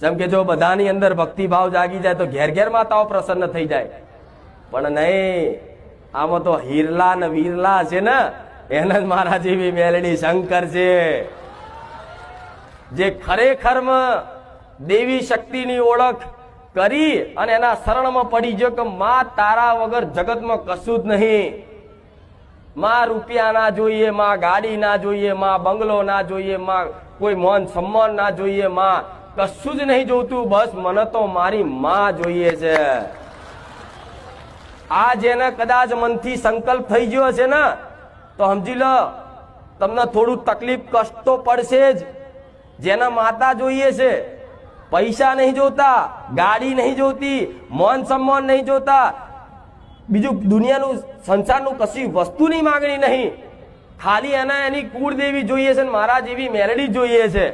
જેમ કે જો બધાની અંદર ભક્તિભાવ જાગી જાય તો ઘેર ઘેર માતાઓ પ્રસન્ન થઈ જાય, પણ નહીં, આમાં તો હીરલા ને વીરલા છે ને, એને જ મારા જેવી મેલડી શંકર છે, જે ખરેખરમાં દેવી શક્તિની ઓળખ કરી અને એના શરણમાં પડી ગયો કે માં તારા વગર જગતમાં કશું જ નહીં, માં રૂપિયા ના જોઈએ, માં ગાડી ના જોઈએ, માં બંગલો ના જોઈએ, માં કોઈ માન સન્માન ના જોઈએ, માં કશું જ નહીં જોતું, બસ મને તો મારી માં જોઈએ છે. આ જેને કદાચ મનથી સંકલ્પ થઈ ગયો છે ને, તો સમજી લો તમને થોડું તકલીફ કષ્ટ તો પડશે જ. જેના માતા જોઈએ છે, પૈસા નહીં જોતા, ગાડી નહીં જોતી, માન સન્માન નહીં જોતા, બીજું દુનિયાનું સંસારનું કશી વસ્તુની માંગણી નહીં, ખાલી એના એની કુળદેવી જોઈએ છે, મારા જેવી મેલડી જોઈએ છે.